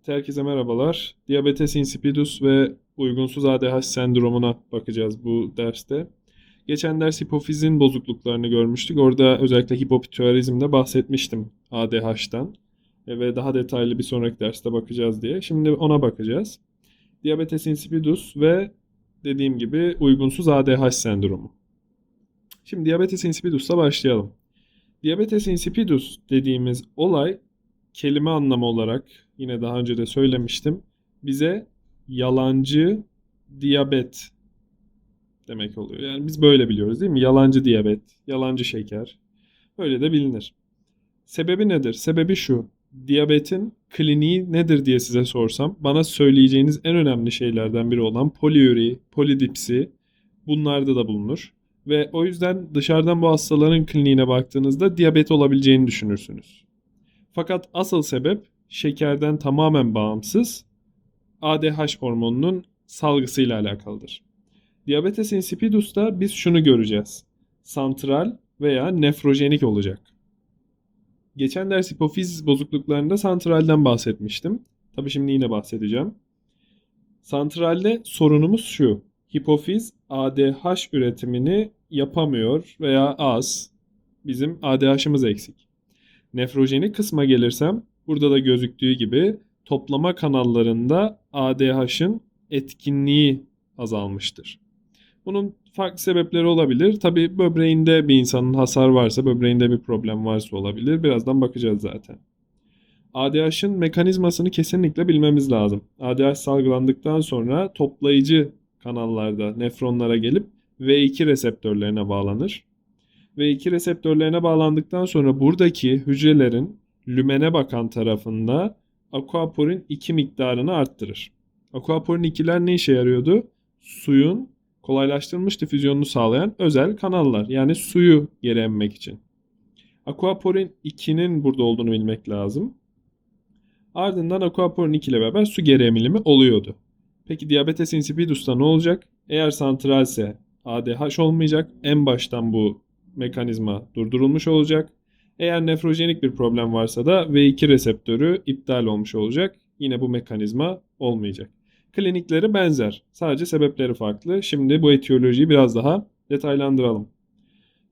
Herkese merhabalar. Diabetes insipidus ve uygunsuz ADH sendromuna bakacağız bu derste. Geçen ders hipofizin bozukluklarını görmüştük. Orada özellikle hipopituarizmde bahsetmiştim ADH'tan. Ve daha detaylı bir sonraki derste bakacağız diye. Şimdi ona bakacağız. Diabetes insipidus ve dediğim gibi uygunsuz ADH sendromu. Şimdi diabetes insipidus'la başlayalım. Diabetes insipidus dediğimiz olay kelime anlamı olarak yine daha önce de söylemiştim. Bize yalancı diyabet demek oluyor. Yani biz böyle biliyoruz değil mi? Yalancı diyabet, yalancı şeker. Öyle de bilinir. Sebebi nedir? Sebebi şu. Diyabetin kliniği nedir diye size sorsam bana söyleyeceğiniz en önemli şeylerden biri olan poliüri, polidipsi bunlarda da bulunur. Ve o yüzden dışarıdan bu hastaların kliniğine baktığınızda diyabet olabileceğini düşünürsünüz. Fakat asıl sebep şekerden tamamen bağımsız ADH hormonunun salgısıyla alakalıdır. Diabetes insipidus'ta biz şunu göreceğiz. Santral veya nefrojenik olacak. Geçen ders hipofiz bozukluklarında santralden bahsetmiştim. Tabii şimdi yine bahsedeceğim. Santralde sorunumuz şu. Hipofiz ADH üretimini yapamıyor veya az. Bizim ADH'ımız eksik. Nefrojenik kısma gelirsem burada da gözüktüğü gibi toplama kanallarında ADH'ın etkinliği azalmıştır. Bunun farklı sebepleri olabilir. Tabi böbreğinde bir insanın hasar varsa, böbreğinde bir problem varsa olabilir. Birazdan bakacağız zaten. ADH'ın mekanizmasını kesinlikle bilmemiz lazım. ADH salgılandıktan sonra toplayıcı kanallarda nefronlara gelip V2 reseptörlerine bağlanır. V2 reseptörlerine bağlandıktan sonra buradaki hücrelerin lümene bakan tarafında aquaporin 2 miktarını arttırır. Aquaporin 2'ler ne işe yarıyordu? Suyun kolaylaştırılmış difüzyonunu sağlayan özel kanallar. Yani suyu geri emmek için. Aquaporin 2'nin burada olduğunu bilmek lazım. Ardından aquaporin 2 ile beraber su geri emilimi oluyordu. Peki diabetes insipidus'ta ne olacak? Eğer santralse ADH olmayacak. En baştan bu mekanizma durdurulmuş olacak. Eğer nefrojenik bir problem varsa da V2 reseptörü iptal olmuş olacak. Yine bu mekanizma olmayacak. Klinikleri benzer. Sadece sebepleri farklı. Şimdi bu etiyolojiyi biraz daha detaylandıralım.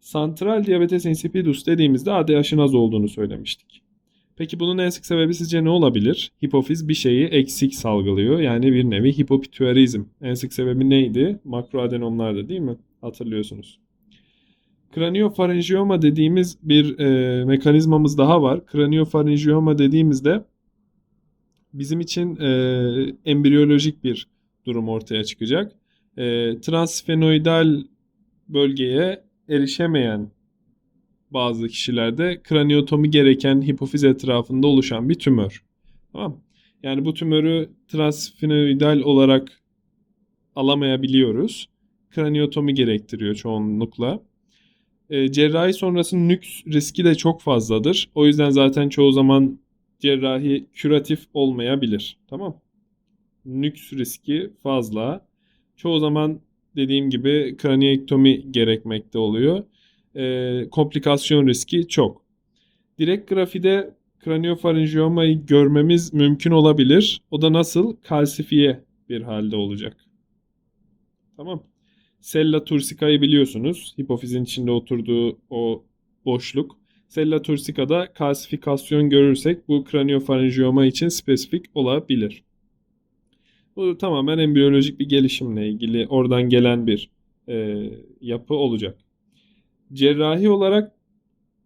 Santral diabetes insipidus dediğimizde ADH'ın az olduğunu söylemiştik. Peki bunun en sık sebebi sizce ne olabilir? Hipofiz bir şeyi eksik salgılıyor. Yani bir nevi hipopituarizm. En sık sebebi neydi? Makroadenomlarda değil mi? Hatırlıyorsunuz. Kraniofarinjiyoma dediğimiz bir mekanizmamız daha var. Kraniofarinjiyoma dediğimizde bizim için embriyolojik bir durum ortaya çıkacak. Transfenoidal bölgeye erişemeyen bazı kişilerde kraniotomi gereken hipofiz etrafında oluşan bir tümör. Tamam. Yani bu tümörü transfenoidal olarak alamayabiliyoruz. Kraniotomi gerektiriyor çoğunlukla. Cerrahi sonrası nüks riski de çok fazladır. O yüzden zaten çoğu zaman cerrahi küratif olmayabilir. Tamam. Nüks riski fazla. Çoğu zaman dediğim gibi kraniektomi gerekmekte oluyor. Komplikasyon riski çok. Direkt grafide kraniofarinjiyomayı görmemiz mümkün olabilir. O da nasıl? Kalsifiye bir halde olacak. Tamam. Sella tursica'yı biliyorsunuz. Hipofizin içinde oturduğu o boşluk. Sella tursica'da kalsifikasyon görürsek bu kraniofarinjiyoma için spesifik olabilir. Bu tamamen embriyolojik bir gelişimle ilgili oradan gelen bir yapı olacak. Cerrahi olarak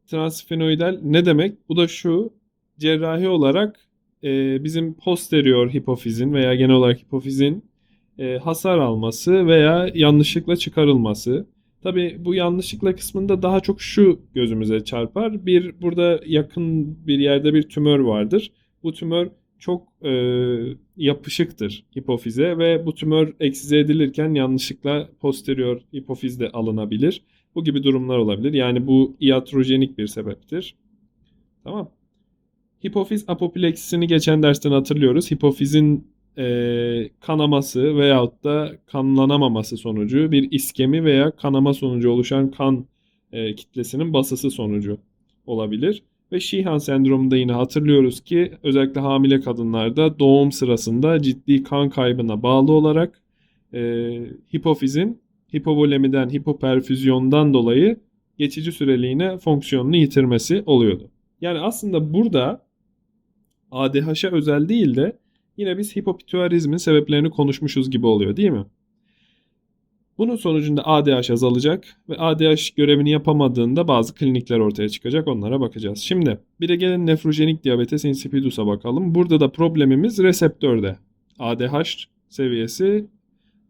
transfenoidal ne demek? Bu da şu. Cerrahi olarak bizim posterior hipofizin veya genel olarak hipofizin hasar alması veya yanlışlıkla çıkarılması. Tabi bu yanlışlıkla kısmında daha çok şu gözümüze çarpar. Bir burada yakın bir yerde bir tümör vardır. Bu tümör çok yapışıktır hipofize ve bu tümör eksize edilirken yanlışlıkla posterior hipofizde alınabilir. Bu gibi durumlar olabilir. Yani bu iatrojenik bir sebeptir. Tamam. Hipofiz apopleksisini geçen dersten hatırlıyoruz. Hipofizin kanaması veyahut da kanlanamaması sonucu bir iskemi veya kanama sonucu oluşan kan kitlesinin basısı sonucu olabilir. Ve Sheehan sendromunda yine hatırlıyoruz ki özellikle hamile kadınlarda doğum sırasında ciddi kan kaybına bağlı olarak hipofizin hipovolemiden, hipoperfüzyondan dolayı geçici süreliğine fonksiyonunu yitirmesi oluyordu. Yani aslında burada ADH'a özel değil de yine biz hipopituarizmin sebeplerini konuşmuşuz gibi oluyor, değil mi? Bunun sonucunda ADH azalacak ve ADH görevini yapamadığında bazı klinikler ortaya çıkacak. Onlara bakacağız. Şimdi bir de gelin nefrojenik diabetes insipidus'a bakalım. Burada da problemimiz reseptörde. ADH seviyesi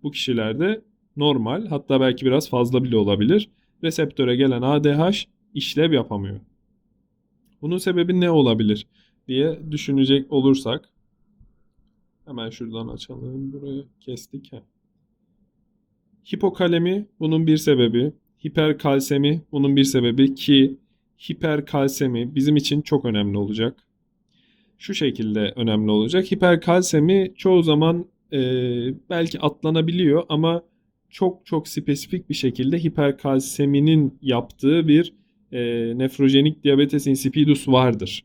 bu kişilerde normal, hatta belki biraz fazla bile olabilir. Reseptöre gelen ADH işlev yapamıyor. Bunun sebebi ne olabilir diye düşünecek olursak hemen şuradan açalım. Burayı kestik. Hipokalemi bunun bir sebebi, hiperkalsemi bunun bir sebebi ki hiperkalsemi bizim için çok önemli olacak. Şu şekilde önemli olacak. Hiperkalsemi çoğu zaman belki atlanabiliyor ama çok çok spesifik bir şekilde hiperkalseminin yaptığı bir nefrojenik diabetes insipidus vardır.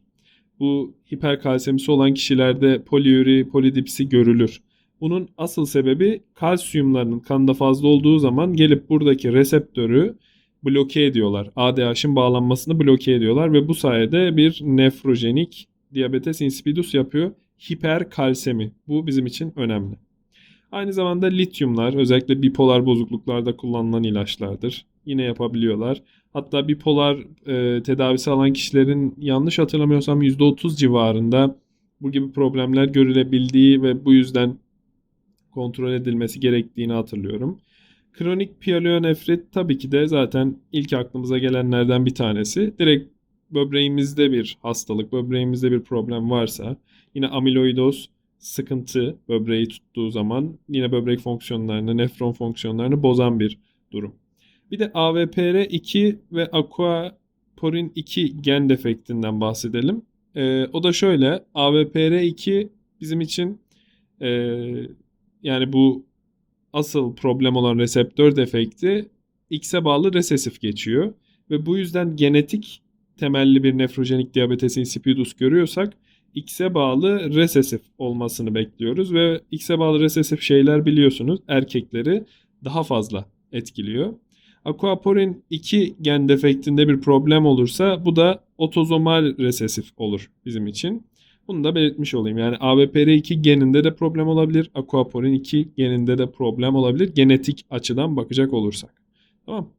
Bu hiperkalsemisi olan kişilerde poliüri, polidipsi görülür. Bunun asıl sebebi kalsiyumlarının kanda fazla olduğu zaman gelip buradaki reseptörü bloke ediyorlar. ADH'ın bağlanmasını bloke ediyorlar ve bu sayede bir nefrojenik diabetes insipidus yapıyor. Hiperkalsemi. Bu bizim için önemli. Aynı zamanda lityumlar özellikle bipolar bozukluklarda kullanılan ilaçlardır. Yine yapabiliyorlar. Hatta bipolar tedavisi alan kişilerin yanlış hatırlamıyorsam %30 civarında bu gibi problemler görülebildiği ve bu yüzden kontrol edilmesi gerektiğini hatırlıyorum. Kronik pielonefrit tabii ki de zaten ilk aklımıza gelenlerden bir tanesi. Direkt böbreğimizde bir hastalık, böbreğimizde bir problem varsa yine amiloidoz sıkıntı böbreği tuttuğu zaman yine böbrek fonksiyonlarını, nefron fonksiyonlarını bozan bir durum. Bir de AVPR2 ve aquaporin 2 gen defektinden bahsedelim. O da şöyle, AVPR2 bizim için yani bu asıl problem olan reseptör defekti X'e bağlı resesif geçiyor. Ve bu yüzden genetik temelli bir nefrojenik diabetes insipidus görüyorsak X'e bağlı resesif olmasını bekliyoruz. Ve X'e bağlı resesif şeyler biliyorsunuz erkekleri daha fazla etkiliyor. Aquaporin 2 gen defektinde bir problem olursa bu da otozomal resesif olur bizim için. Bunu da belirtmiş olayım. Yani ABPR2 geninde de problem olabilir. Aquaporin 2 geninde de problem olabilir. Genetik açıdan bakacak olursak. Tamam.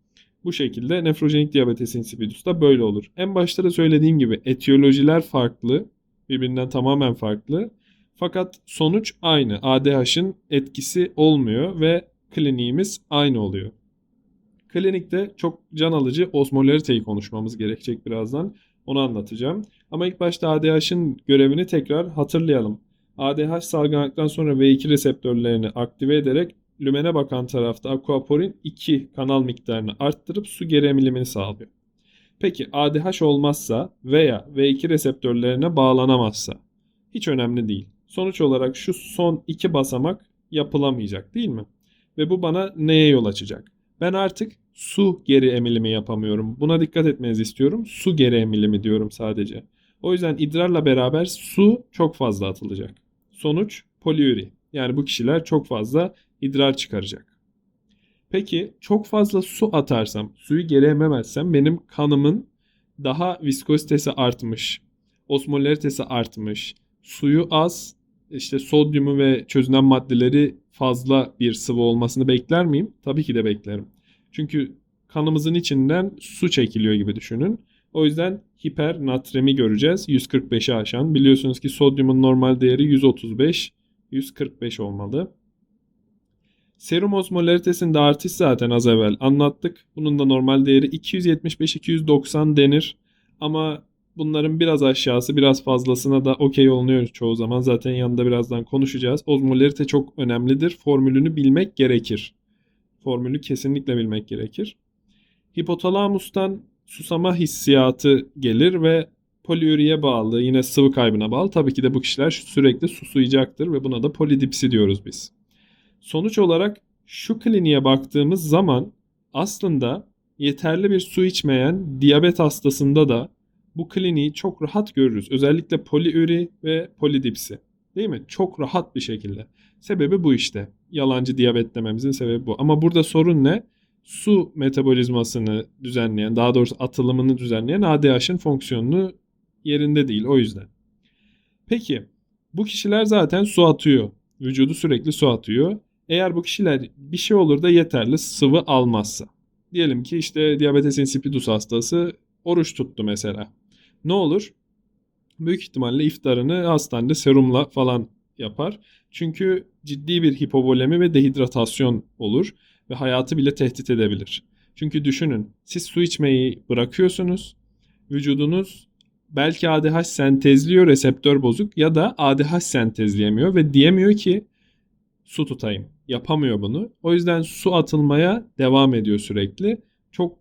Bu şekilde nefrojenik diabetes insipidus da böyle olur. En başta da söylediğim gibi etiyolojiler farklı. Birbirinden tamamen farklı. Fakat sonuç aynı. ADH'ın etkisi olmuyor ve kliniğimiz aynı oluyor. Klinikte çok can alıcı osmolariteyi konuşmamız gerekecek birazdan. Onu anlatacağım. Ama ilk başta ADH'ın görevini tekrar hatırlayalım. ADH salgılandıktan sonra V2 reseptörlerini aktive ederek lümene bakan tarafta aquaporin 2 kanal miktarını arttırıp su geri emilimini sağlıyor. Peki ADH olmazsa veya V2 reseptörlerine bağlanamazsa hiç önemli değil. Sonuç olarak şu son iki basamak yapılamayacak değil mi? Ve bu bana neye yol açacak? Ben artık su geri emilimi yapamıyorum. Buna dikkat etmenizi istiyorum. Su geri emilimi diyorum sadece. O yüzden idrarla beraber su çok fazla atılacak. Sonuç poliüri. Yani bu kişiler çok fazla idrar çıkaracak. Peki çok fazla su atarsam, suyu geri ememezsem benim kanımın daha viskozitesi artmış, osmolaritesi artmış, suyu az, işte sodyumu ve çözünen maddeleri fazla bir sıvı olmasını bekler miyim? Tabii ki de beklerim. Çünkü kanımızın içinden su çekiliyor gibi düşünün. O yüzden hipernatremi göreceğiz. 145'i aşan. Biliyorsunuz ki sodyumun normal değeri 135, 145 olmalı. Serum osmolaritesinde artış zaten az evvel anlattık. Bunun da normal değeri 275-290 denir. Ama bunların biraz aşağısı biraz fazlasına da okey olunuyor çoğu zaman. Zaten yanında birazdan konuşacağız. Osmolarite çok önemlidir. Formülünü bilmek gerekir. Formülü kesinlikle bilmek gerekir. Hipotalamustan susama hissiyatı gelir ve poliüriye bağlı, yine sıvı kaybına bağlı. Tabii ki de bu kişiler sürekli susayacaktır ve buna da polidipsi diyoruz biz. Sonuç olarak şu kliniğe baktığımız zaman aslında yeterli bir su içmeyen diyabet hastasında da bu kliniği çok rahat görürüz. Özellikle poliüri ve polidipsi. Değil mi? Çok rahat bir şekilde. Sebebi bu işte. Yalancı diyabet dememizin sebebi bu. Ama burada sorun ne? Su metabolizmasını düzenleyen, daha doğrusu atılımını düzenleyen ADH'ın fonksiyonunu yerinde değil. O yüzden. Peki, bu kişiler zaten su atıyor. Vücudu sürekli su atıyor. Eğer bu kişiler bir şey olur da yeterli sıvı almazsa. Diyelim ki işte diabetes insipidus hastası oruç tuttu mesela. Ne olur? Büyük ihtimalle iftarını hastanede serumla falan yapar. Çünkü ciddi bir hipovolemi ve dehidratasyon olur ve hayatı bile tehdit edebilir. Çünkü düşünün, siz su içmeyi bırakıyorsunuz. Vücudunuz belki ADH sentezliyor, reseptör bozuk, ya da ADH sentezleyemiyor ve diyemiyor ki su tutayım. Yapamıyor bunu. O yüzden su atılmaya devam ediyor sürekli. Çok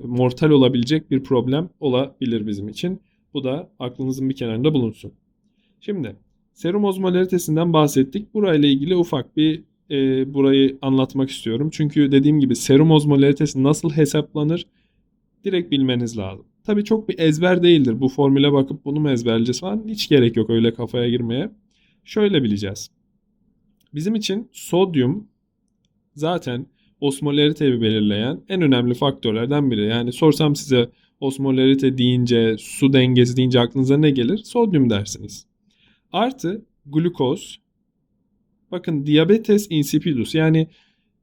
mortal olabilecek bir problem olabilir bizim için. Bu da aklınızın bir kenarında bulunsun. Şimdi serum ozmolaritesinden bahsettik. Burayla ilgili ufak bir burayı anlatmak istiyorum. Çünkü dediğim gibi serum ozmolaritesi nasıl hesaplanır direkt bilmeniz lazım. Tabii çok bir ezber değildir. Bu formüle bakıp bunu mu ezberleyeceğiz falan, hiç gerek yok öyle kafaya girmeye. Şöyle bileceğiz. Bizim için sodyum zaten osmolariteyi belirleyen en önemli faktörlerden biri. Yani sorsam size osmolarite deyince, su dengesi deyince aklınıza ne gelir? Sodyum dersiniz. Artı glukoz. Bakın diabetes insipidus, yani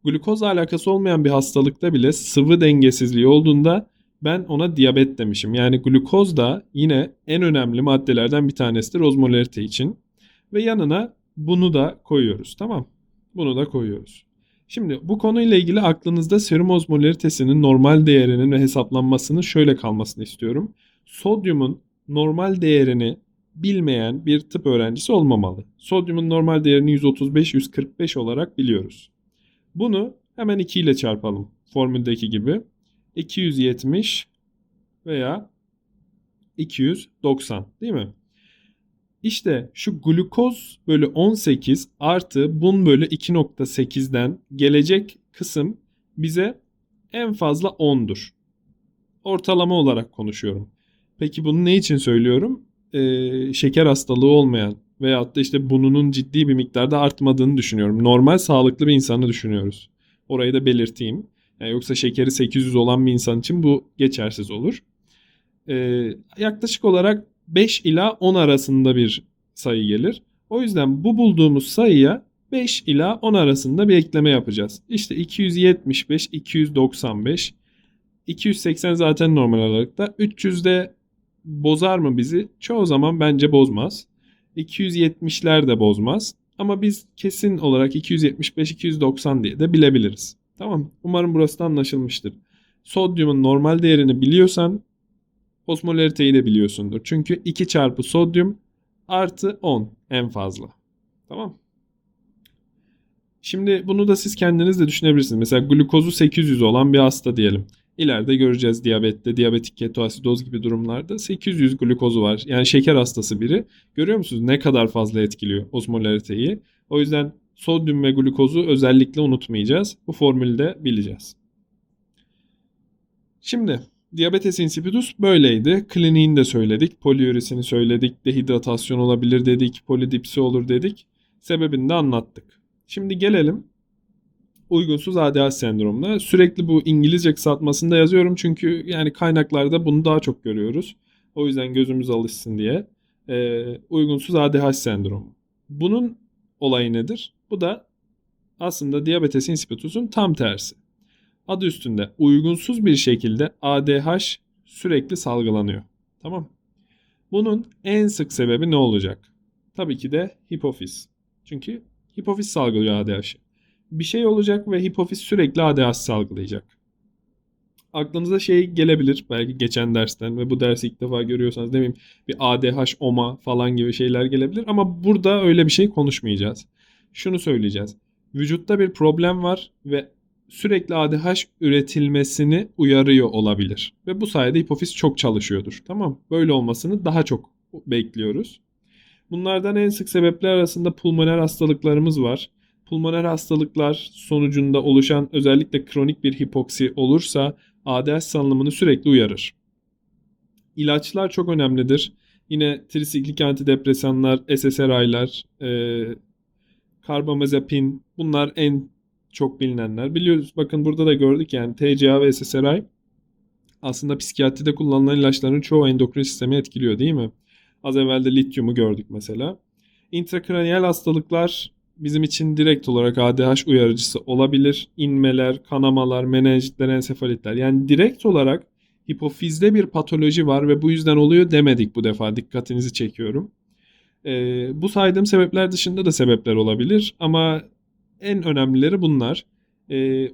glukozla alakası olmayan bir hastalıkta bile sıvı dengesizliği olduğunda ben ona diyabet demişim. Yani glukoz da yine en önemli maddelerden bir tanesidir osmolarite için. Ve yanına bunu da koyuyoruz. Tamam. Bunu da koyuyoruz. Şimdi bu konuyla ilgili aklınızda serum osmolaritesinin normal değerinin ve hesaplanmasının şöyle kalmasını istiyorum. Sodyumun normal değerini bilmeyen bir tıp öğrencisi olmamalı. Sodyumun normal değerini 135-145 olarak biliyoruz. Bunu hemen 2 ile çarpalım. Formüldeki gibi. 270 veya 290 değil mi? İşte şu glukoz bölü 18 artı bun bölü 2,8'den gelecek kısım bize en fazla 10'dur. Ortalama olarak konuşuyorum. Peki bunu ne için söylüyorum? Şeker hastalığı olmayan veyahut da işte bununun ciddi bir miktarda artmadığını düşünüyorum. Normal sağlıklı bir insanı düşünüyoruz. Orayı da belirteyim. Yani yoksa şekeri 800 olan bir insan için bu geçersiz olur. Yaklaşık olarak 5 ila 10 arasında bir sayı gelir. O yüzden bu bulduğumuz sayıya 5 ila 10 arasında bir ekleme yapacağız. İşte 275, 295, 280 zaten normal aralıkta. 300'de bozar mı bizi? Çoğu zaman bence bozmaz. 270'ler de bozmaz. Ama biz kesin olarak 275, 290 diye de bilebiliriz. Tamam. Umarım burası da anlaşılmıştır. Sodyumun normal değerini biliyorsan osmolariteyi de biliyorsundur. Çünkü 2 çarpı sodyum artı 10 en fazla. Tamam. Şimdi bunu da siz kendiniz de düşünebilirsiniz. Mesela glukozu 800 olan bir hasta diyelim. İleride göreceğiz diyabette, diyabetik ketoasidoz gibi durumlarda 800 glukozu var. Yani şeker hastası biri. Görüyor musunuz ne kadar fazla etkiliyor osmolariteyi? O yüzden sodyum ve glukozu özellikle unutmayacağız. Bu formülü de bileceğiz. Şimdi diabetes insipidus böyleydi. Kliniğini de söyledik. Poliürisini söyledik. Dehidratasyon olabilir dedik. Polidipsi olur dedik. Sebebini de anlattık. Şimdi gelelim uygunsuz ADH sendromuna. Sürekli bu İngilizce kısaltmasında yazıyorum çünkü yani kaynaklarda bunu daha çok görüyoruz. O yüzden gözümüz alışsın diye. Uygunsuz ADH sendromu. Bunun olayı nedir? Bu da aslında diabetes insipidus'un tam tersi. Adı üstünde uygunsuz bir şekilde ADH sürekli salgılanıyor. Tamam. Bunun en sık sebebi ne olacak? Tabii ki de hipofiz. Çünkü hipofiz salgılıyor ADH'ı. Bir şey olacak ve hipofiz sürekli ADH salgılayacak. Aklınıza şey gelebilir belki geçen dersten ve bu dersi ilk defa görüyorsanız, ne bileyim, bir ADH, OMA falan gibi şeyler gelebilir ama burada öyle bir şey konuşmayacağız. Şunu söyleyeceğiz. Vücutta bir problem var ve sürekli ADH üretilmesini uyarıyor olabilir. Ve bu sayede hipofiz çok çalışıyordur. Tamam. Böyle olmasını daha çok bekliyoruz. Bunlardan en sık sebepler arasında pulmoner hastalıklarımız var. Pulmoner hastalıklar sonucunda oluşan özellikle kronik bir hipoksi olursa ADH salınımını sürekli uyarır. İlaçlar çok önemlidir. Yine trisiklik antidepresanlar, SSRI'lar, karbamazepin, bunlar en çok bilinenler. Biliyoruz, bakın burada da gördük yani TCA ve SSRI aslında psikiyatride kullanılan ilaçların çoğu endokrin sistemi etkiliyor değil mi? Az evvel de lityumu gördük mesela. İntrakraniyal hastalıklar bizim için direkt olarak ADH uyarıcısı olabilir. İnmeler, kanamalar, menenjitler, ensefalitler. Yani direkt olarak hipofizde bir patoloji var ve bu yüzden oluyor demedik bu defa. Dikkatinizi çekiyorum. Bu saydığım sebepler dışında da sebepler olabilir ama en önemlileri bunlar.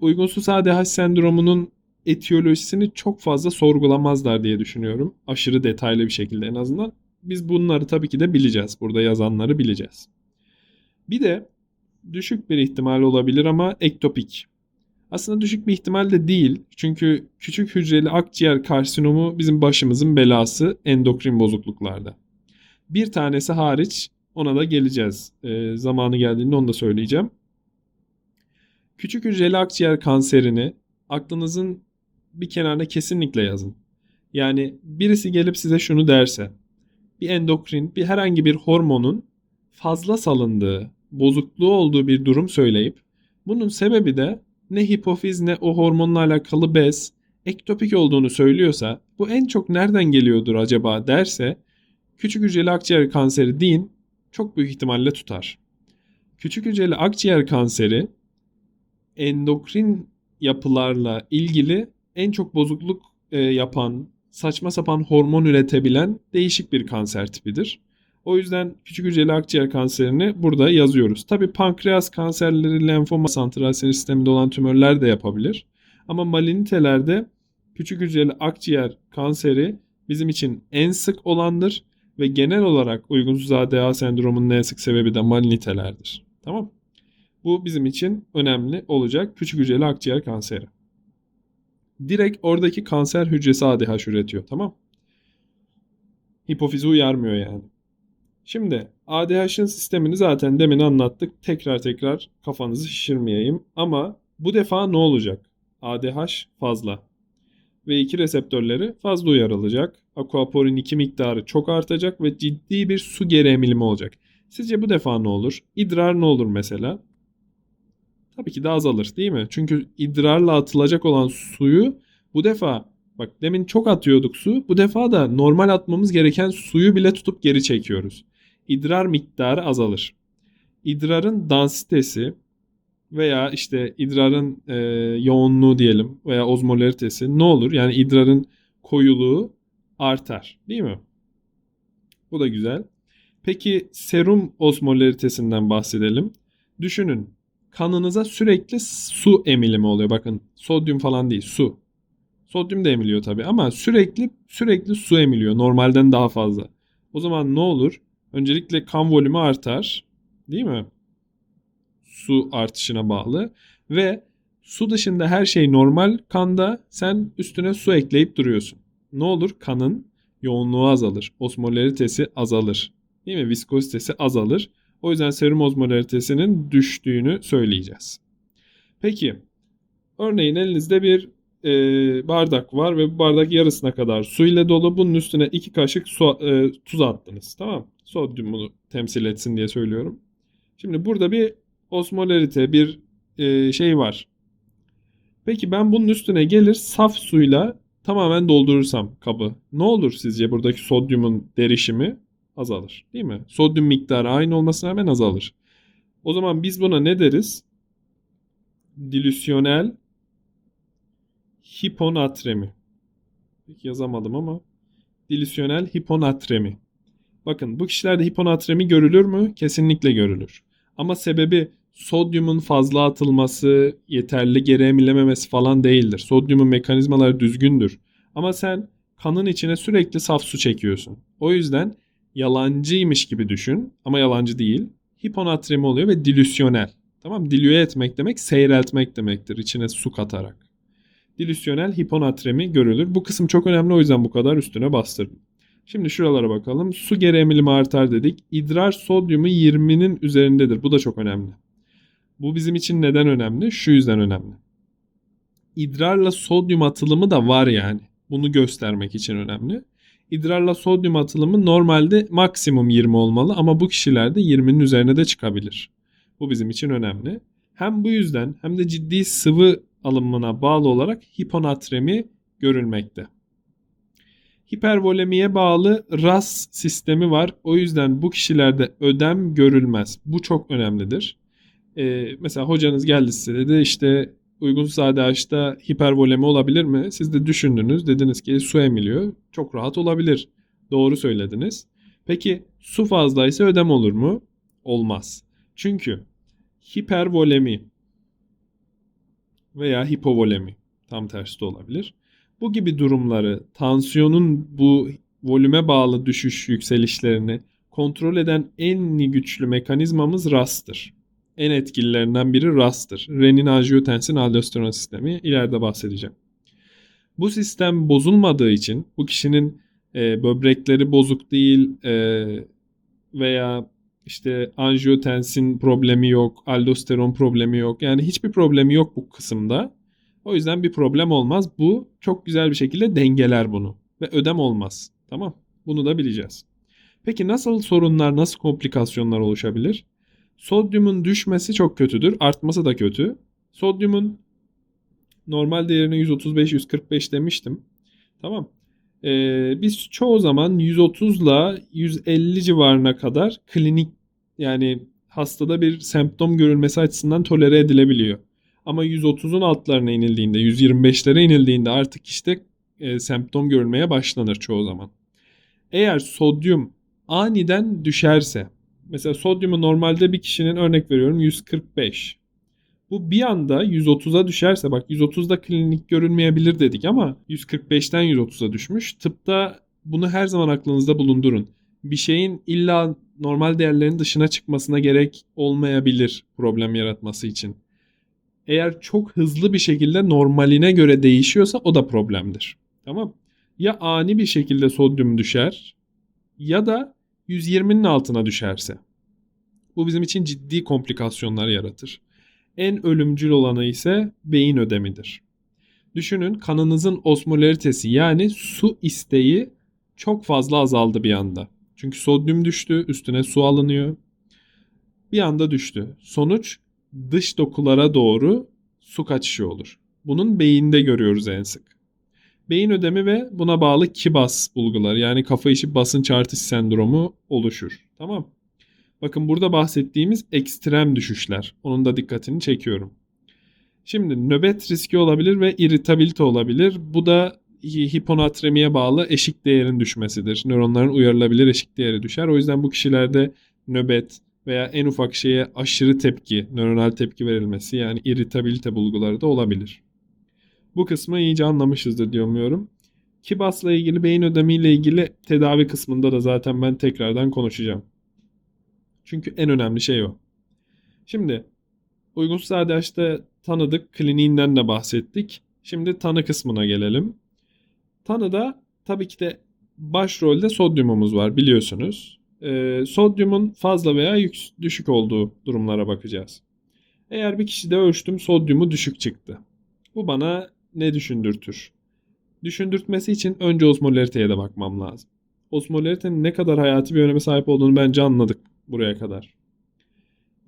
Uygunsuz ADH sendromunun etiyolojisini çok fazla sorgulamazlar diye düşünüyorum. Aşırı detaylı bir şekilde en azından. Biz bunları tabii ki de bileceğiz. Burada yazanları bileceğiz. Bir de düşük bir ihtimal olabilir ama ektopik. Aslında düşük bir ihtimal de değil. Çünkü küçük hücreli akciğer karsinomu bizim başımızın belası endokrin bozukluklarda. Bir tanesi hariç, ona da geleceğiz. Zamanı geldiğinde onu da söyleyeceğim. Küçük hücreli akciğer kanserini aklınızın bir kenarına kesinlikle yazın. Yani birisi gelip size şunu derse, bir endokrin, bir herhangi bir hormonun fazla salındığı, bozukluğu olduğu bir durum söyleyip, bunun sebebi de ne hipofiz ne o hormonla alakalı bez, ektopik olduğunu söylüyorsa, bu en çok nereden geliyordur acaba derse, küçük hücreli akciğer kanseri deyin, çok büyük ihtimalle tutar. Küçük hücreli akciğer kanseri endokrin yapılarla ilgili en çok bozukluk yapan, saçma sapan hormon üretebilen değişik bir kanser tipidir. O yüzden küçük hücreli akciğer kanserini burada yazıyoruz. Tabi pankreas kanserleri, lenfoma, santral sinir sisteminde olan tümörler de yapabilir. Ama malinitelerde küçük hücreli akciğer kanseri bizim için en sık olandır ve genel olarak uygunsuz ADA sendromunun en sık sebebi de malinitelerdir. Tamam. Bu bizim için önemli olacak küçük hücreli akciğer kanseri. Direkt oradaki kanser hücresi ADH üretiyor, tamam? Hipofizi uyarmıyor yani. Şimdi ADH'ın sistemini zaten demin anlattık. Tekrar kafanızı şişirmeyeyim. Ama bu defa ne olacak? ADH fazla. V2 reseptörleri fazla uyarılacak. Aquaporin 2 miktarı çok artacak ve ciddi bir su geri emilimi olacak. Sizce bu defa ne olur? İdrar ne olur mesela? Tabii ki de azalır değil mi? Çünkü idrarla atılacak olan suyu bu defa, bak demin çok atıyorduk su, bu defa da normal atmamız gereken suyu bile tutup geri çekiyoruz. İdrar miktarı azalır. İdrarın dansitesi veya işte idrarın yoğunluğu diyelim veya ozmolaritesi ne olur? Yani idrarın koyuluğu artar değil mi? Bu da güzel. Peki serum osmolaritesinden bahsedelim. Düşünün, kanınıza sürekli su emilimi oluyor. Bakın sodyum falan değil, su. Sodyum da emiliyor tabii ama sürekli su emiliyor normalden daha fazla. O zaman ne olur? Öncelikle kan volümü artar, değil mi? Su artışına bağlı ve su dışında her şey normal kanda, sen üstüne su ekleyip duruyorsun. Ne olur? Kanın yoğunluğu azalır, osmolaritesi azalır. Değil mi? Viskozitesi azalır. O yüzden serum osmolaritesinin düştüğünü söyleyeceğiz. Peki, örneğin elinizde bir bardak var ve bu bardak yarısına kadar su ile dolu. Bunun üstüne 2 kaşık tuz attınız. Tamam. Sodyumu temsil etsin diye söylüyorum. Şimdi burada bir osmolarite, bir şey var. Peki ben bunun üstüne gelir saf suyla tamamen doldurursam kabı. Ne olur sizce buradaki sodyumun derişimi azalır, değil mi? Sodyum miktarı aynı olmasına rağmen azalır. O zaman biz buna ne deriz? Dilüsyonel hiponatremi. Peki yazamadım ama dilüsyonel hiponatremi. Bakın bu kişilerde hiponatremi görülür mü? Kesinlikle görülür. Ama sebebi sodyumun fazla atılması, yeterli geri emilememesi falan değildir. Sodyumun mekanizmaları düzgündür. Ama sen kanın içine sürekli saf su çekiyorsun. O yüzden yalancıymış gibi düşün ama yalancı değil. Hiponatremi oluyor ve dilüsyonel. Tamam, dilüye etmek demek seyreltmek demektir içine su katarak. Dilüsyonel hiponatremi görülür. Bu kısım çok önemli, o yüzden bu kadar üstüne bastırdım. Şimdi şuralara bakalım. Su geri emilimi artar dedik. İdrar sodyumu 20'nin üzerindedir. Bu da çok önemli. Bu bizim için neden önemli? Şu yüzden önemli. İdrarla sodyum atılımı da var yani. Bunu göstermek için önemli. İdrarla sodyum atılımı normalde maksimum 20 olmalı ama bu kişilerde 20'nin üzerine de çıkabilir. Bu bizim için önemli. Hem bu yüzden hem de ciddi sıvı alımına bağlı olarak hiponatremi görülmekte. Hipervolemiye bağlı RAS sistemi var. O yüzden bu kişilerde ödem görülmez. Bu çok önemlidir. Mesela hocanız geldi size dedi işte uygunsuz ADH'da hipervolemi olabilir mi? Siz de düşündünüz. Dediniz ki su emiliyor. Çok rahat olabilir. Doğru söylediniz. Peki su fazlaysa ödem olur mu? Olmaz. Çünkü hipervolemi veya hipovolemi tam tersi de olabilir. Bu gibi durumları tansiyonun bu volüme bağlı düşüş yükselişlerini kontrol eden en güçlü mekanizmamız RAS'tır. En etkililerinden biri RAS'tır. Renin-angiotensin-aldosteron sistemi. İleride bahsedeceğim. Bu sistem bozulmadığı için bu kişinin böbrekleri bozuk değil veya işte angiotensin problemi yok, aldosteron problemi yok. Yani hiçbir problemi yok bu kısımda. O yüzden bir problem olmaz. Bu çok güzel bir şekilde dengeler bunu ve ödem olmaz. Tamam? Bunu da bileceğiz. Peki nasıl sorunlar, nasıl komplikasyonlar oluşabilir? Sodyumun düşmesi çok kötüdür. Artması da kötü. Sodyumun normal değerine 135-145 demiştim. Tamam. Biz çoğu zaman 130 ile 150 civarına kadar klinik yani hastada bir semptom görülmesi açısından tolere edilebiliyor. Ama 130'un altlarına inildiğinde, 125'lere inildiğinde artık işte semptom görülmeye başlanır çoğu zaman. Eğer sodyum aniden düşerse, mesela sodyumu normalde bir kişinin örnek veriyorum 145. Bu bir anda 130'a düşerse bak 130'da klinik görülmeyebilir dedik ama 145'ten 130'a düşmüş. Tıpta bunu her zaman aklınızda bulundurun. Bir şeyin illa normal değerlerin dışına çıkmasına gerek olmayabilir problem yaratması için. Eğer çok hızlı bir şekilde normaline göre değişiyorsa o da problemdir. Tamam? Ya ani bir şekilde sodyum düşer ya da 120'nin altına düşerse. Bu bizim için ciddi komplikasyonlar yaratır. En ölümcül olanı ise beyin ödemidir. Düşünün kanınızın osmolaritesi yani su isteği çok fazla azaldı bir anda. Çünkü sodyum düştü, üstüne su alınıyor. Bir anda düştü. Sonuç dış dokulara doğru su kaçışı olur. Bunun beyinde görüyoruz en sık. Beyin ödemi ve buna bağlı KIBAS bulguları yani kafa içi basınç artış sendromu oluşur. Tamam. Bakın burada bahsettiğimiz ekstrem düşüşler. Onun da dikkatini çekiyorum. Şimdi nöbet riski olabilir ve irritabilite olabilir. Bu da hiponatremiye bağlı eşik değerin düşmesidir. Nöronların uyarılabilir eşik değeri düşer. O yüzden bu kişilerde nöbet veya en ufak şeye aşırı tepki, nöronal tepki verilmesi yani irritabilite bulguları da olabilir. Bu kısmı iyice anlamışızdır diye umuyorum. KIBAS'la ilgili, beyin ödemiyle ilgili tedavi kısmında da zaten ben tekrardan konuşacağım. Çünkü en önemli şey o. Şimdi uygunsuz ADHD'da tanıdık, kliniğinden de bahsettik. Şimdi tanı kısmına gelelim. Tanıda tabii ki de başrolde sodyumumuz var biliyorsunuz. Sodyumun fazla veya düşük olduğu durumlara bakacağız. Eğer bir kişide ölçtüm sodyumu düşük çıktı. Bu bana ne düşündürtür? Düşündürtmesi için önce osmolariteye de bakmam lazım. Osmolaritenin ne kadar hayati bir öneme sahip olduğunu bence anladık buraya kadar.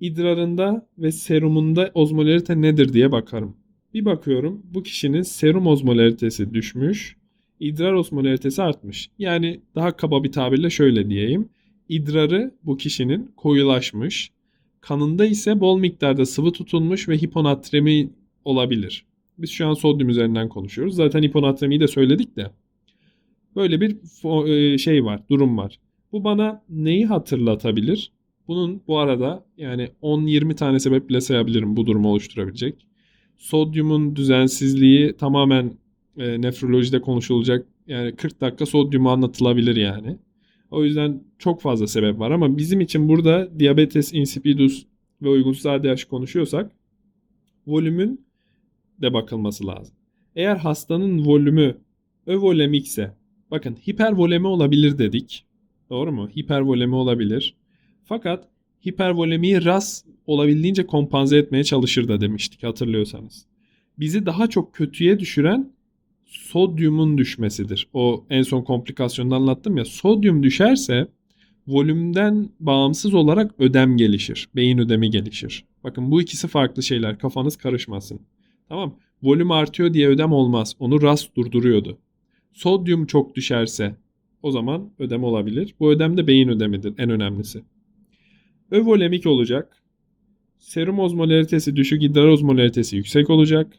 İdrarında ve serumunda osmolarite nedir diye bakarım. Bir bakıyorum bu kişinin serum osmolaritesi düşmüş, idrar osmolaritesi artmış. Yani daha kaba bir tabirle şöyle diyeyim. İdrarı bu kişinin koyulaşmış, kanında ise bol miktarda sıvı tutulmuş ve hiponatremi olabilir. Biz şu an sodyum üzerinden konuşuyoruz. Zaten hiponatremiyi de söyledik de. Böyle bir şey var, durum var. Bu bana neyi hatırlatabilir? Bunun bu arada yani 10-20 tane sebep bile sayabilirim bu durumu oluşturabilecek. Sodyumun düzensizliği tamamen nefrolojide konuşulacak. Yani 40 dakika sodyumu anlatılabilir yani. O yüzden çok fazla sebep var ama bizim için burada diabetes insipidus ve uygunsuz ADH konuşuyorsak volümün de bakılması lazım. Eğer hastanın volümü övolemikse bakın hipervolemi olabilir dedik. Doğru mu? Hipervolemi olabilir. Fakat hipervolemiyi RAS olabildiğince kompanze etmeye çalışır da demiştik hatırlıyorsanız. Bizi daha çok kötüye düşüren sodyumun düşmesidir. O en son komplikasyonda anlattım ya. Sodyum düşerse volümden bağımsız olarak ödem gelişir. Beyin ödemi gelişir. Bakın bu ikisi farklı şeyler. Kafanız karışmasın. Tamam. Volüm artıyor diye ödem olmaz. Onu Ras durduruyordu. Sodyum çok düşerse o zaman ödem olabilir. Bu ödem de beyin ödemidir en önemlisi. Övolemik olacak. Serum ozmolaritesi düşük, idrar ozmolaritesi yüksek olacak.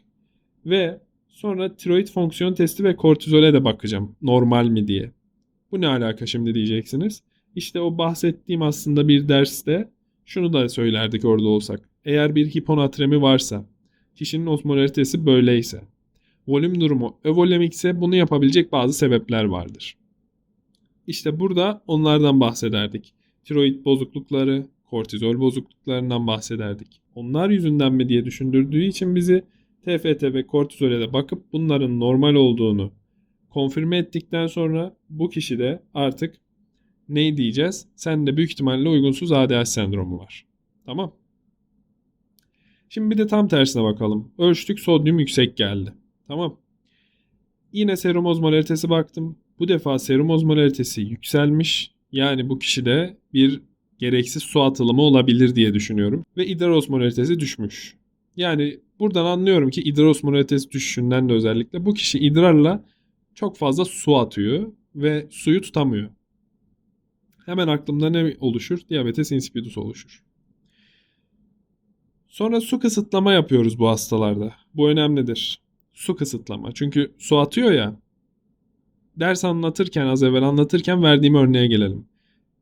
Ve sonra tiroid fonksiyon testi ve kortizole de bakacağım. Normal mi diye. Bu ne alaka şimdi diyeceksiniz. İşte o bahsettiğim aslında bir derste şunu da söylerdik orada olsak. Eğer bir hiponatremi varsa, kişinin osmolaritesi böyleyse, volüm durumu övolemikse bunu yapabilecek bazı sebepler vardır. İşte burada onlardan bahsederdik. Tiroid bozuklukları, kortizol bozukluklarından bahsederdik. Onlar yüzünden mi diye düşündürdüğü için bizi TFT ve kortizole de bakıp bunların normal olduğunu konfirme ettikten sonra bu kişide artık ne diyeceğiz? Sende büyük ihtimalle uygunsuz ADH sendromu var. Tamam. Şimdi bir de tam tersine bakalım. Ölçtük, sodyum yüksek geldi. Tamam. Yine serum ozmolaritesi baktım. Bu defa serum ozmolaritesi yükselmiş. Yani bu kişide bir gereksiz su atılımı olabilir diye düşünüyorum. Ve idrar osmolaritesi düşmüş. Yani buradan anlıyorum ki idrar osmolaritesi düşüşünden de özellikle bu kişi idrarla çok fazla su atıyor ve suyu tutamıyor. Hemen aklımda ne oluşur? Diabetes insipidus oluşur. Sonra su kısıtlama yapıyoruz bu hastalarda. Bu önemlidir. Su kısıtlama. Çünkü su atıyor ya. Ders anlatırken, az evvel anlatırken verdiğim örneğe gelelim.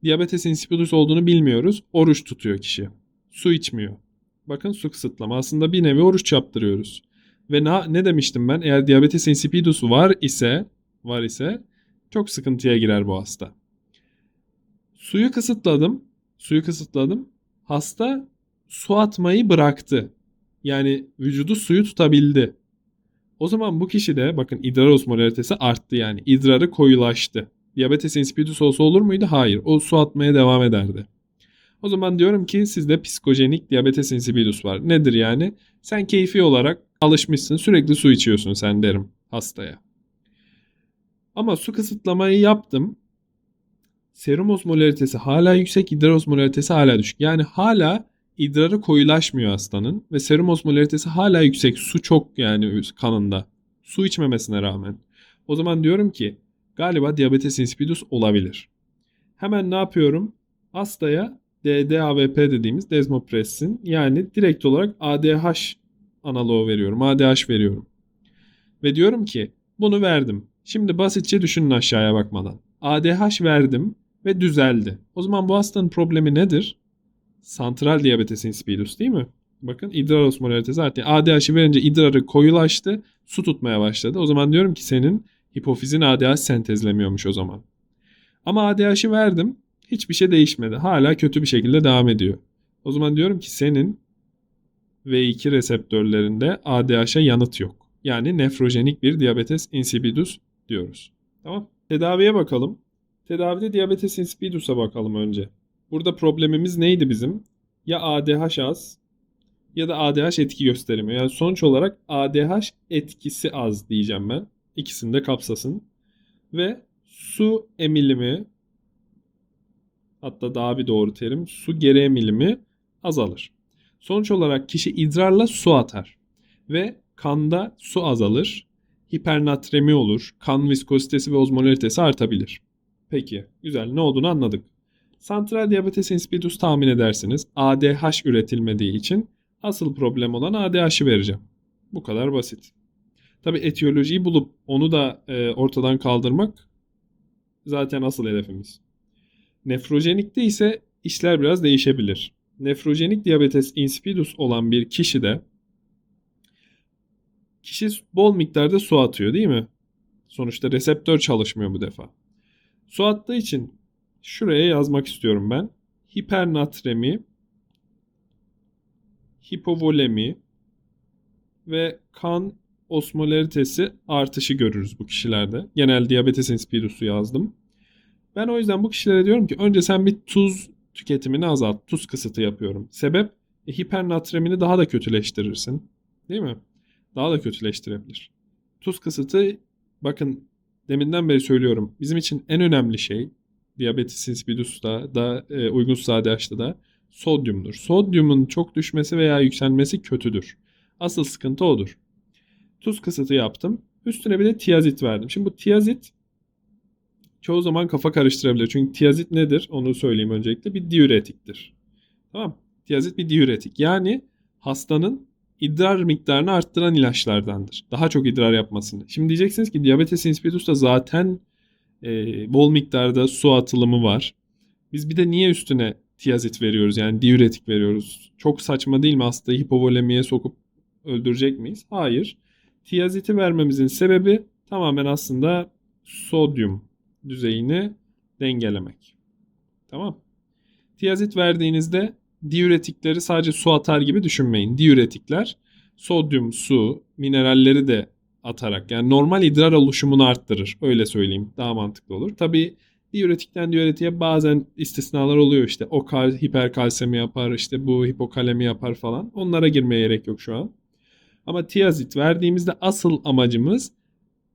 Diabetes insipidus olduğunu bilmiyoruz. Oruç tutuyor kişi. Su içmiyor. Bakın su kısıtlama. Aslında bir nevi oruç yaptırıyoruz. Ve ne demiştim ben? Eğer diabetes insipidus var ise çok sıkıntıya girer bu hasta. Suyu kısıtladım. Hasta su atmayı bıraktı. Yani vücudu suyu tutabildi. O zaman bu kişide bakın idrar osmolaritesi arttı yani. İdrarı koyulaştı. Diabetes insipidus olsa olur muydu? Hayır. O su atmaya devam ederdi. O zaman diyorum ki sizde psikojenik diabetes insipidus var. Nedir yani? Sen keyfi olarak alışmışsın. Sürekli su içiyorsun sen derim hastaya. Ama su kısıtlamayı yaptım. Serum osmolaritesi hala yüksek, idrar osmolaritesi hala düşük. Yani hala idrarı koyulaşmıyor hastanın ve serum osmolaritesi hala yüksek. Su çok yani kanında. Su içmemesine rağmen. O zaman diyorum ki galiba diabetes insipidus olabilir. Hemen ne yapıyorum? Hastaya DDAVP dediğimiz desmopressin yani direkt olarak ADH analoğu veriyorum. ADH veriyorum. Ve diyorum ki bunu verdim. Şimdi basitçe düşünün aşağıya bakmadan. ADH verdim ve düzeldi. O zaman bu hastanın problemi nedir? Santral diabetes insipidus değil mi? Bakın idrar osmolaritesi arttı. ADH'i verince idrarı koyulaştı, su tutmaya başladı. O zaman diyorum ki senin hipofizin ADH sentezlemiyormuş o zaman. Ama ADH'i verdim, hiçbir şey değişmedi. Hala kötü bir şekilde devam ediyor. O zaman diyorum ki senin V2 reseptörlerinde ADH'a yanıt yok. Yani nefrojenik bir diabetes insipidus diyoruz. Tamam. Tedaviye bakalım. Tedavide diabetes insipidus'a bakalım önce. Burada problemimiz neydi bizim? Ya ADH az ya da ADH etki gösterimi. Yani sonuç olarak ADH etkisi az diyeceğim ben. İkisini de kapsasın. Ve su emilimi, hatta daha bir doğru terim, su geri emilimi azalır. Sonuç olarak kişi idrarla su atar ve kanda su azalır, hipernatremi olur, kan viskozitesi ve ozmolaritesi artabilir. Peki, güzel, ne olduğunu anladık. Santral diabetes insipidus tahmin edersiniz. ADH üretilmediği için asıl problem olan ADH'ı vereceğim. Bu kadar basit. Tabi etiyolojiyi bulup onu da ortadan kaldırmak zaten asıl hedefimiz. Nefrojenikte ise işler biraz değişebilir. Nefrojenik diabetes insipidus olan bir kişi bol miktarda su atıyor değil mi? Sonuçta reseptör çalışmıyor bu defa. Su attığı için şuraya yazmak istiyorum ben. Hipernatremi, hipovolemi ve kan osmolaritesi artışı görürüz bu kişilerde. Genel diabetes insipidus'u yazdım. Ben o yüzden bu kişilere diyorum ki önce sen bir tuz tüketimini azalt. Tuz kısıtı yapıyorum. Sebep hipernatremini daha da kötüleştirirsin. Değil mi? Daha da kötüleştirebilir. Tuz kısıtı bakın deminden beri söylüyorum. Bizim için en önemli şey diabetes insipidus'ta da uygunsuz ADH'da da sodyumdur. Sodyumun çok düşmesi veya yükselmesi kötüdür. Asıl sıkıntı odur. Tuz kısıtı yaptım. Üstüne bir de tiazit verdim. Şimdi bu tiazit çoğu zaman kafa karıştırabilir. Çünkü tiazit nedir? Onu söyleyeyim öncelikle. Bir diüretiktir. Tamam. Tiazit bir diüretik. Yani hastanın idrar miktarını arttıran ilaçlardandır. Daha çok idrar yapmasını. Şimdi diyeceksiniz ki diabetes insipidus'ta zaten bol miktarda su atılımı var. Biz bir de niye üstüne tiazit veriyoruz? Yani diüretik veriyoruz. Çok saçma değil mi? Hastayı hipovolemiye sokup öldürecek miyiz? Hayır. Tiaziti vermemizin sebebi tamamen aslında sodyum düzeyini dengelemek. Tamam. Tiazit verdiğinizde diüretikleri sadece su atar gibi düşünmeyin. Diüretikler sodyum, su, mineralleri de atarak yani normal idrar oluşumunu arttırır. Öyle söyleyeyim. Daha mantıklı olur. Tabii diüretikten diüretiğe bazen istisnalar oluyor işte. O hiperkalsemi yapar, işte bu hipokalemi yapar falan. Onlara girmeye gerek yok şu an. Ama tiazit verdiğimizde asıl amacımız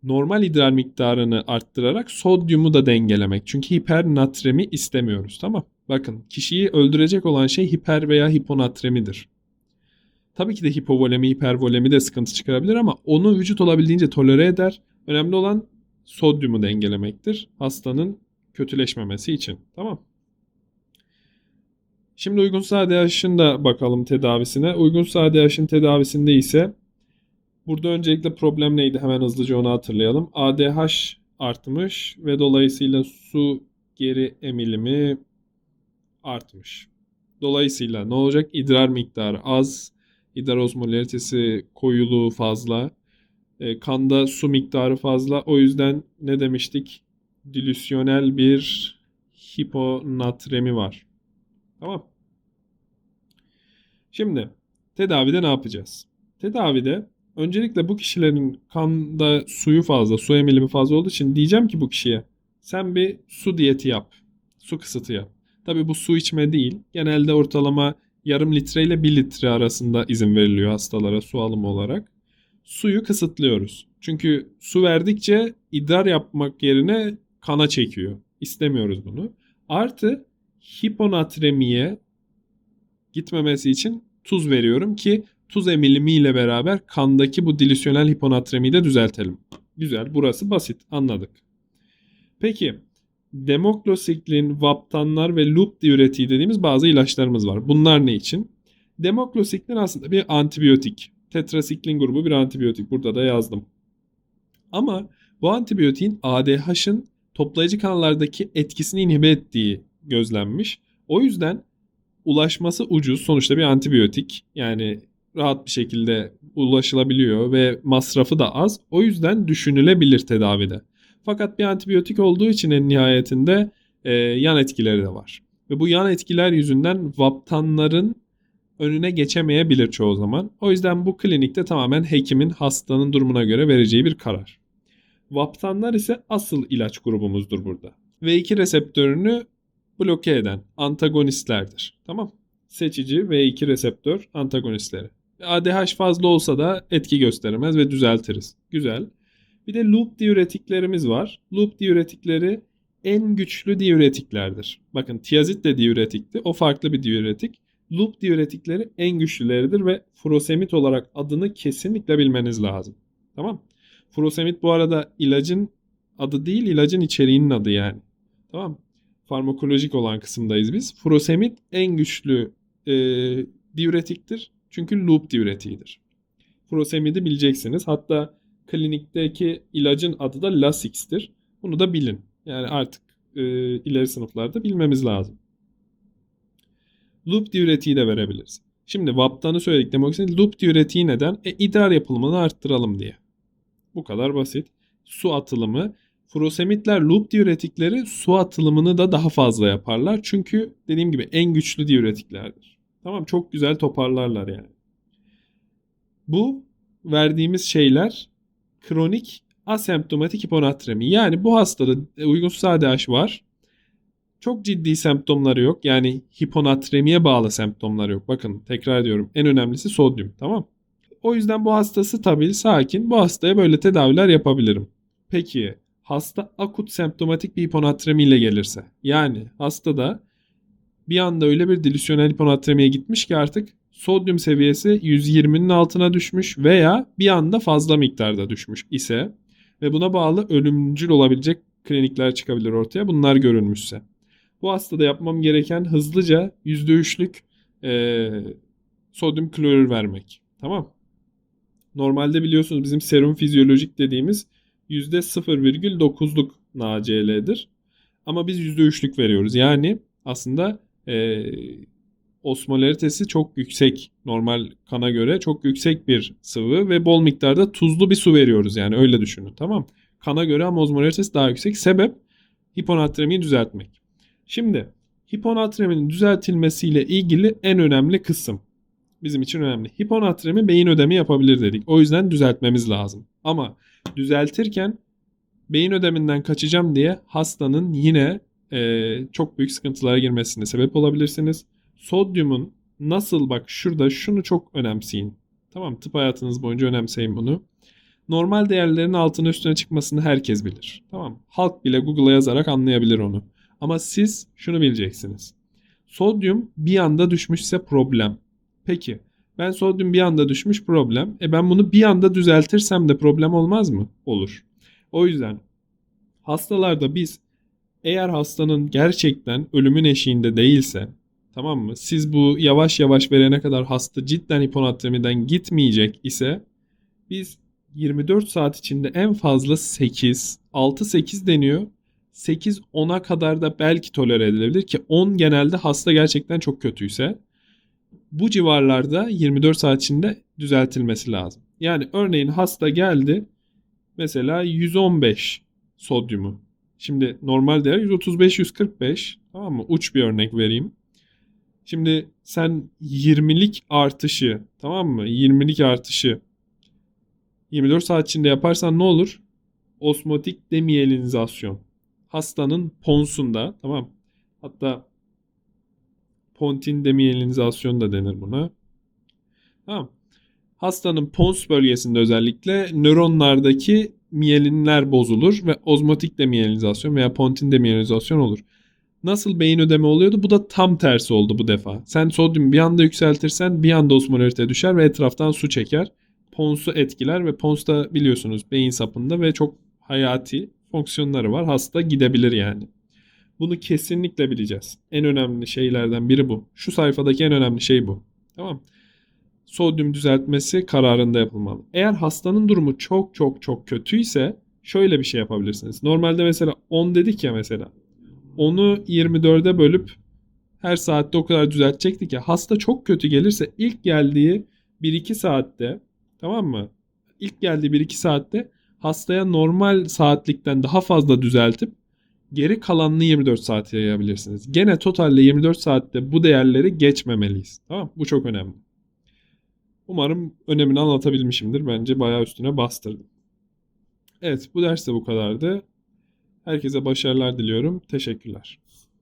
normal idrar miktarını arttırarak sodyumu da dengelemek. Çünkü hipernatremi istemiyoruz. Tamam. Bakın kişiyi öldürecek olan şey hiper veya hiponatremidir. Tabii ki de hipovolemi, hipervolemi de sıkıntı çıkarabilir ama onu vücut olabildiğince tolere eder. Önemli olan sodyumu dengelemektir. Hastanın kötüleşmemesi için. Tamam. Şimdi uygunsuz ADH'ın da bakalım tedavisine. Uygunsuz ADH'ın tedavisinde ise burada öncelikle problem neydi? Hemen hızlıca onu hatırlayalım. ADH artmış ve dolayısıyla su geri emilimi artmış. Dolayısıyla ne olacak? İdrar miktarı az, idrar osmolaritesi koyuluğu fazla, kanda su miktarı fazla. O yüzden ne demiştik? Dilüsyonel bir hiponatremi var. Tamam. Şimdi tedavide ne yapacağız? Tedavide öncelikle bu kişilerin kanda suyu fazla, su emilimi fazla olduğu için diyeceğim ki bu kişiye sen bir su diyeti yap. Su kısıtı yap. Tabii bu su içme değil. Genelde ortalama yarım litre ile 1 litre arasında izin veriliyor hastalara su alımı olarak. Suyu kısıtlıyoruz. Çünkü su verdikçe idrar yapmak yerine kana çekiyor. İstemiyoruz bunu. Artı hiponatremiye gitmemesi için tuz veriyorum ki tuz emilimiyle beraber kandaki bu dilüsyonel hiponatremiyi de düzeltelim. Güzel, burası basit, anladık. Peki, demoklosiklin, vaptanlar ve loop diüretiği dediğimiz bazı ilaçlarımız var. Bunlar ne için? Demoklosiklin aslında bir antibiyotik. Tetrasiklin grubu bir antibiyotik. Burada da yazdım. Ama bu antibiyotiğin ADH'ın toplayıcı kanallardaki etkisini inhibe ettiği gözlenmiş. O yüzden ulaşması ucuz. Sonuçta bir antibiyotik. Yani rahat bir şekilde ulaşılabiliyor ve masrafı da az. O yüzden düşünülebilir tedavide. Fakat bir antibiyotik olduğu için en nihayetinde yan etkileri de var. Ve bu yan etkiler yüzünden vaptanların önüne geçemeyebilir çoğu zaman. O yüzden bu klinikte tamamen hekimin hastanın durumuna göre vereceği bir karar. Vaptanlar ise asıl ilaç grubumuzdur burada. V2 reseptörünü bloke eden antagonistlerdir. Tamam. Seçici V2 reseptör antagonistleri. ADH fazla olsa da etki gösteremez ve düzeltiriz. Güzel. Bir de loop diüretiklerimiz var. Loop diüretikleri en güçlü diüretiklerdir. Bakın tiazit de diüretikti. O farklı bir diüretik. Loop diüretikleri en güçlüleridir ve furosemid olarak adını kesinlikle bilmeniz lazım. Tamam. Furosemid bu arada ilacın adı değil, ilacın içeriğinin adı yani. Tamam. Farmakolojik olan kısımdayız biz. Furosemid en güçlü diüretiktir. Çünkü loop diüretiğidir. Furosemid'i bileceksiniz. Hatta klinikteki ilacın adı da Lasix'tir. Bunu da bilin. Yani artık ileri sınıflarda bilmemiz lazım. Loop diüretiği de verebiliriz. Şimdi vaptanı söyledik. Demoksitin loop diüretiği neden? İdrar yapılımını arttıralım diye. Bu kadar basit. Su atılımı. Furosemidler loop diüretikleri su atılımını da daha fazla yaparlar. Çünkü dediğim gibi en güçlü diüretiklerdir. Tamam, çok güzel toparlarlar yani. Bu verdiğimiz şeyler kronik asemptomatik hiponatremi. Yani bu hastada uygunsuz ADH var. Çok ciddi semptomları yok. Yani hiponatremiye bağlı semptomları yok. Bakın tekrar ediyorum. En önemlisi sodyum. Tamam. O yüzden bu hastası tabii sakin. Bu hastaya böyle tedaviler yapabilirim. Peki hasta akut semptomatik bir hiponatremi ile gelirse, yani hastada bir anda öyle bir dilüsyonel hiponatremiye gitmiş ki artık sodyum seviyesi 120'nin altına düşmüş veya bir anda fazla miktarda düşmüş ise ve buna bağlı ölümcül olabilecek klinikler çıkabilir ortaya. Bunlar görülmüşse. Bu hastada yapmam gereken hızlıca %3'lük sodyum klorür vermek. Tamam. Normalde biliyorsunuz bizim serum fizyolojik dediğimiz %0,9'luk NaCl'dir. Ama biz %3'lük veriyoruz. Yani aslında osmolaritesi çok yüksek. Normal kana göre çok yüksek bir sıvı ve bol miktarda tuzlu bir su veriyoruz. Yani öyle düşünün. Tamam. Kana göre ama osmolaritesi daha yüksek. Sebep hiponatremiyi düzeltmek. Şimdi hiponatreminin düzeltilmesiyle ilgili en önemli kısım bizim için önemli. Hiponatremi beyin ödemi yapabilir dedik. O yüzden düzeltmemiz lazım. Ama düzeltirken beyin ödeminden kaçacağım diye hastanın yine çok büyük sıkıntılara girmesine sebep olabilirsiniz. Sodyumun nasıl, bak şurada şunu çok önemseyin. Tamam, tıp hayatınız boyunca önemseyin bunu. Normal değerlerin altına üstüne çıkmasını herkes bilir. Tamam. Halk bile Google'a yazarak anlayabilir onu. Ama siz şunu bileceksiniz. Sodyum bir anda düşmüşse problem. Peki ben sodyum bir anda düşmüş problem. Ben bunu bir anda düzeltirsem de problem olmaz mı? Olur. O yüzden hastalarda biz eğer hastanın gerçekten ölümün eşiğinde değilse, tamam mı? Siz bu yavaş yavaş verene kadar hasta cidden hiponatremiden gitmeyecek ise biz 24 saat içinde en fazla 8, 6-8 deniyor. 8-10'a kadar da belki tolere edilebilir ki 10 genelde hasta gerçekten çok kötüyse. Bu civarlarda 24 saat içinde düzeltilmesi lazım. Yani örneğin hasta geldi mesela 115 sodyumu. Şimdi normal değer 135-145, tamam mı? Uç bir örnek vereyim. Şimdi sen 20'lik artışı, tamam mı? 20'lik artışı 24 saat içinde yaparsan ne olur? Osmotik demiyelinizasyon. Hastanın ponsunda, tamam. Hatta pontin demiyelinizasyon da denir buna. Tamam. Hastanın pons bölgesinde özellikle nöronlardaki miyelinler bozulur ve ozmotik demiyelinizasyon veya pontin demiyelinizasyon olur. Nasıl beyin ödemi oluyordu? Bu da tam tersi oldu bu defa. Sen sodyumu bir anda yükseltirsen bir anda osmolarite düşer ve etraftan su çeker. Pons'u etkiler ve Pons da biliyorsunuz beyin sapında ve çok hayati fonksiyonları var. Hasta gidebilir yani. Bunu kesinlikle bileceğiz. En önemli şeylerden biri bu. Şu sayfadaki en önemli şey bu. Tamam. Sodyum düzeltmesi kararında yapılmalı. Eğer hastanın durumu çok çok çok kötüyse şöyle bir şey yapabilirsiniz. Normalde mesela 10 dedik ya mesela. Onu 24'e bölüp her saatte o kadar düzeltecektik ya. Hasta çok kötü gelirse ilk geldiği 1-2 saatte, tamam mı? İlk geldiği 1-2 saatte hastaya normal saatlikten daha fazla düzeltip geri kalanını 24 saate yayabilirsiniz. Gene totalde 24 saatte bu değerleri geçmemeliyiz. Tamam? Bu çok önemli. Umarım önemini anlatabilmişimdir. Bence bayağı üstüne bastırdım. Evet, bu ders de bu kadardı. Herkese başarılar diliyorum. Teşekkürler.